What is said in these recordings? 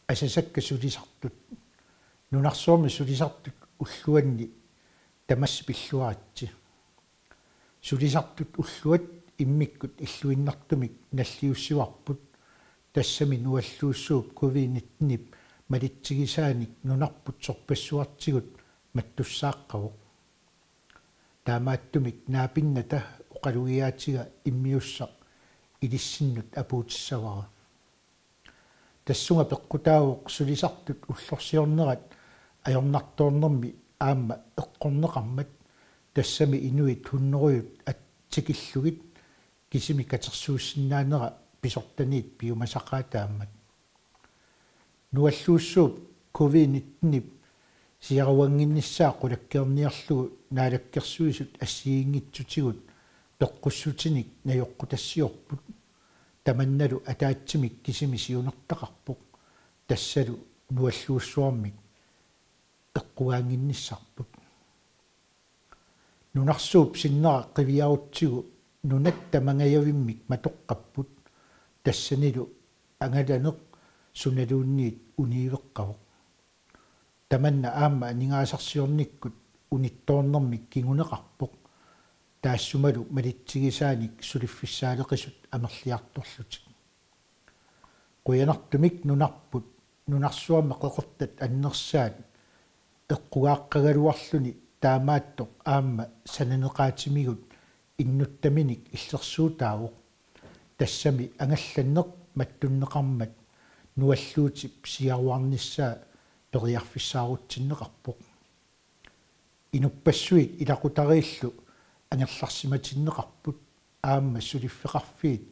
асасакка сулисартут нунарсуарми сулисартут уллуанни тамасси пиллуаратси сулисартут уллуат иммиккут иллуиннартумик наллиуссуарпут тассами нуаллууссууп COVID-19 малитсигисааник нунарпут сорпассуартигут маттуссааққавоқ таамааттумик наапинната оқалуиаатига иммиуссақ илиссиннут апуутиссавара тассунга пеққутаавоқ сулисартут уллорсиорнерат ajornartoornermi aamma eqqorneqarmat tassami inuit hunneruyut atsikillugit kisimi katersuussinnaanera pisortaniit piumasaqaataammat nualluussuup COVID-19 siaruanginnissaa qulakkeerniarlugu naalakkersuisut assiingitsutigut peqqussutinik najoqqutassiorput tamannalu ataatsimik kisimi siunertaqarpuq tassalu nualluussuarmik eqquaanginnissarput nunarsuup sinnera qiviarutsigu nunat tamangayavimmik matoqqapput tassanilu angalaneq sunaluunniit uniiveqqavuq tamanna aamma aningaasarsiornikkut unittoornermik kinguneqarpuq taassumalu malitsigisaanik suliffissaaleqisut amerliartorlutik quyanartumik nunarput nunarsuarma qeqertat annersaat eqquaaqqagaluarluni taamaattoq aamma sananeqaatimigut innuttaminik illersuutaavuq tassami angallanneq mattunneqarmat nualluutip siaruarnissaa periarfissaarutinneqarpoq inuppassuit ilaqutariillu angerlarsimatinneqarput aamma suliffeqarfiit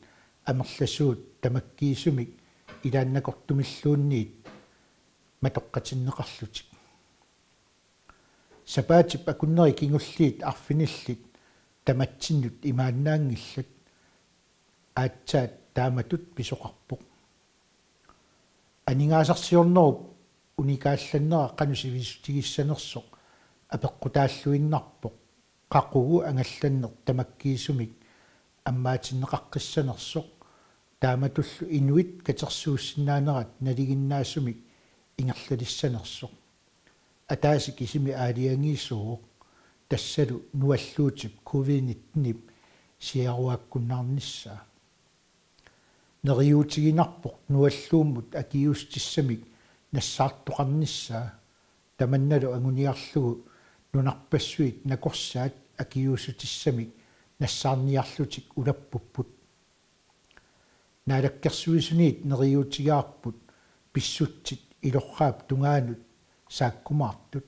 amerlasuut tamakkiisumik ilaannakortumilluunniit matoqqatinneqarlutik sapaatip akunneri kingulliit arfinillit tamatsinut imaannaangillat aatsaat taamatut pisoqarpoq aningaasarsiornerup unikaallanera qanusivissutigissanersoq apeqqutaalluinnarpoq qaqugu angallanner tamakkiisumik ammaatinneqaqqissanersoq taamatullu inuit katersuussinaanerat naliginnaassumik ingerlalissanersoq ataasi kisimi aaliangiissuuq tassalu nualluutip COVID-19 siaruakkunnaarnissaa neriutiginarpoq nualluummut akiustissamik nassaartoqarnissaa tamannalu anguniarlugu nunarpassuit nakorsaat akiusutissamik nassaarniarlutik ulappupput naalakkersuisuniit neriutigaarput pissutsit ilorraap tungaanut saakkumaartut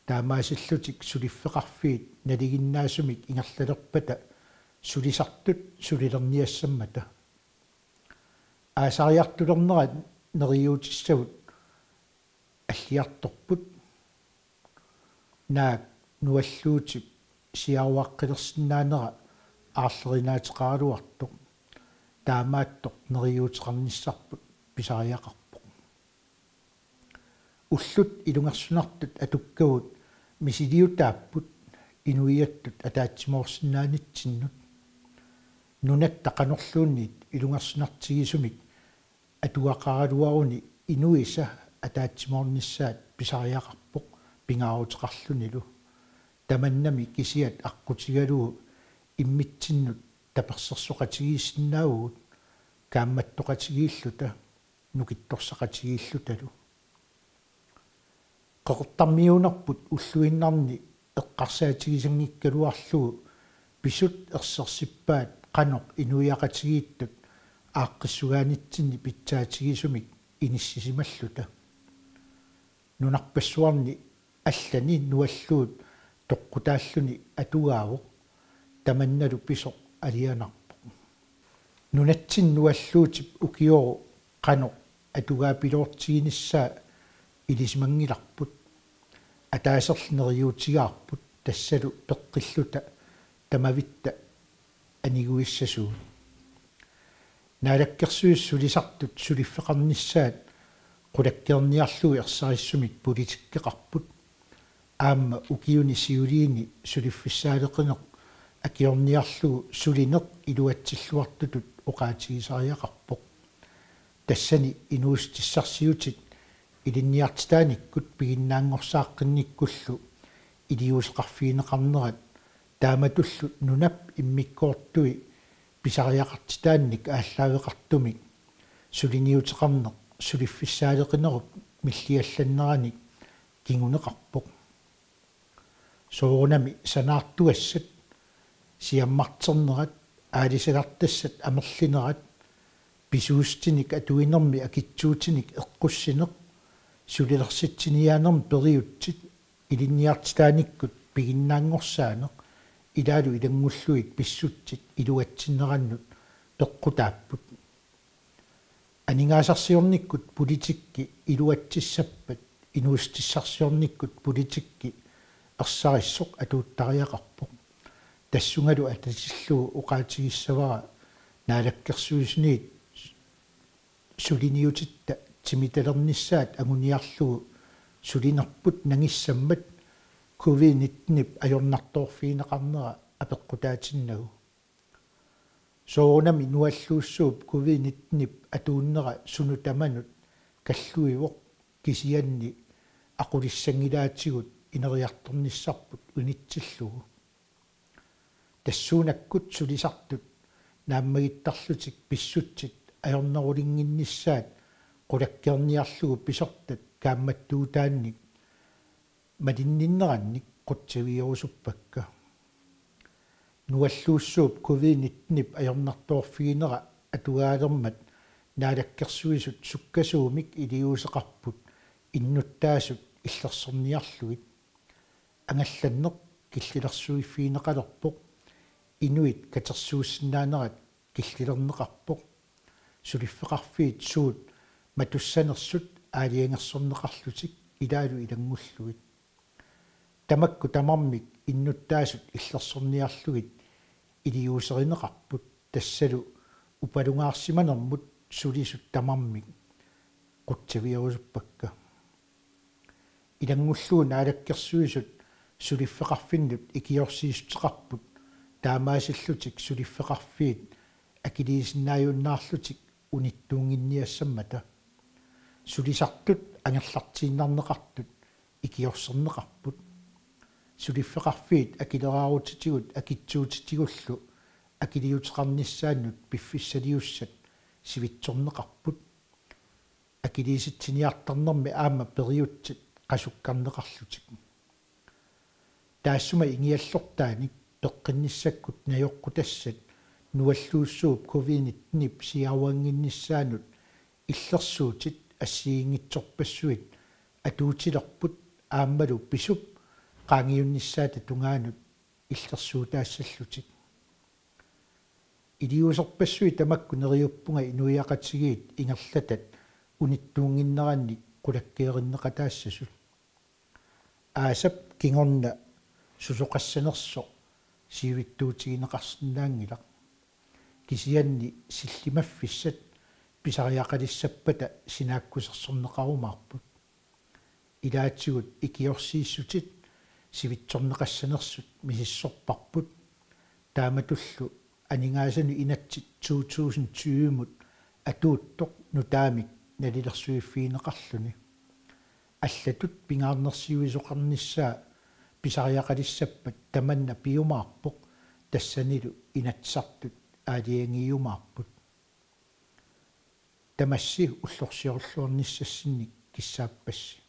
taamaasillutik suliffeqarfiit naliginnaasumik ingerlalerpata sulisartut sulilerniassammata aasariartulernerat neriutissavut аллиарторпут наак нуаллуутип сиаруаққилерсинаанера аарлеринааteqaruartoq таамааттоқ нериуутеқарниссарпут писариақарпоқ уллут илунгерсунартут атуккавут мисилиутааппут инуиаттут атаатсимоорсинаанитсиннут нунат тақанерлуунниит илунгерсунартигисумик атуақаралуаруни инуиса атаатсимоорнissaат писариақарпоқ пингаарутеқарлунилу таманнами кисиат аққутигалуу иммитсиннут таперсерсоқатигииссинаагуут каамматтоқатигииллута нукитторсақатигииллуталу қоқортармиунарпут уллуиннарни эққарсаатигисангиккалуарлугу писут ерсерсиппаат қаноқ инуиақатигииттут ааққиссугаанитсинни питсаатигисумик иниссисималлута нунарпассуарни аллани нуаллуут тоққутааллуни атугаавоқ таманналу писоқ алианарпоқ нунатсин нуаллуутип укиору қано атугаапилоортигиниссаа илисмангиларпут атаасерлнериуутигаарпут тассалу пеққиллута тамавитта анигуиссасуу наалаккерсуиссулисартут сулиффеқарнissaат qulakkeerniarlugu ersarissummik politikkeqarput aamma ukiuni siuliini suliffissaaleqeneq akiorniarlugu sulineq iluatsilluartutut oqaatigisariaqarpoq тассани инуустиссарсиутит илинниартитааниккут пигиннаангорсааққинниккуллу илиусеқарфиинеқарнерат тааматуллу нунап иммиккоортуи писариақартитаанник ааллаавеқартумик сулиниутеқарнеқ сулиффиссаалеқинеруп миллиалланнераник кингунеқарпоқ соорунами санаартуассат сиаммартернерат аалисалартассат амерлинерат писуустиник атуинерми акитсуутиник эққуссинеқ сулилерситсиниаанерми периутсит илинниартитааниккут пигиннаангорсаанеқ илаалу илангуллуик писсутсит илуатсиннераннут пеққутааппут анингаасарсиорниккут политикки илуатсиссаппат инуустиссарсиорниккут политикки ерсариссоқ атууттариақарпоқ тассунгалу атасиллуу уқаатигиссавара наалаккерсуисниит сулиниутитта тимиталерниссаат агуниарлугу сулинерпут нагиссаммат COVID-19 ajornartorfiineqarnera apeqqutaatinnagу соонами нуаллууссууп COVID-19 атууннера суну таманут каллуивоқ кисианни aqulissangilaatigут инериарторниссарпут унитсиллугу тассуунаккут сулисартут нааммагиттарлутик писсутсит ajornerulingиннissaат qulakkeerniarlugu pisartat kaammattuutaannik малинниннеранник qutsaviorusuppakka нуаллууссууп COVID-19 ajornartorfiinera атугаалермат наалаккерсуисут суккасуумик илиусеқарпут иннуттаасут иллерсерниарлугит ангалланнеқ киллилерсуиффиинеқалерпоқ инуит катерсууссинаанерат киллилернеқарпоқ сулиффеқарфиит суут матуссанерсут аалиангерсорнеқарлутик илаалу илангуллугит тамакку тамармик иннуттаасут иллерсорниарлугит илиусеринеқарпут тассалу упалунгаарсиманермут сулисут тамармик qutsaviorusuppakka илангуллуун аалаккерсуисут сулиффеқарфиннут икиорсиистеқарпут таамаасиллутик сулиффеқарфиит акилиисиннааюннаарлутик униттуунгинниассаммата сулисартут ангерлартииннарнеқартут икиорсернеқарпут сулиффеқарфиит акилераарутитигут акитсуутитигуллу акилиутеқарниссааннут пиффиссалиуссат сивитсорнеқарпут акилииситсиниартарнерми аама периутсит қасуккарнеқарлутик таассума ингиаллортааник пеққинниссаккут наёққутассат нуаллууссууп COVID-19 сиауангиннissaанут иллерсуутит ассиингитсорпассуит атуутилерпут ааммалу писуп qaangiunnissaata tungaanut иллерсуутаассаллутик илиусерпассуи тамакку нериуппунга инуиақатсигиит ингерлатат униттуунгиннеранник qulakkeerinneqataassasut аасап кингорна сусоқассанерсо сивиттуутигинеқарсинаангилақ кисианни силлимаффиссат писариақалиссаппата синааккусерсорнеқарумаарпут илаатсигут икиорсииссутит сивитсорнеқассанерсут мисиссорпарпут тааматуллу анингаасани инатсит 2020-мут атууттоқ нутаамик налилерсуиффиинеқарлуни аллатут пингаарнерсиуисоқарниссаа писариақалиссаппат таманна пиумаарпоқ тассанилу инатсартут аалиангиумаарпут тамасси уллорсиорлуорниссассинник киссааппасси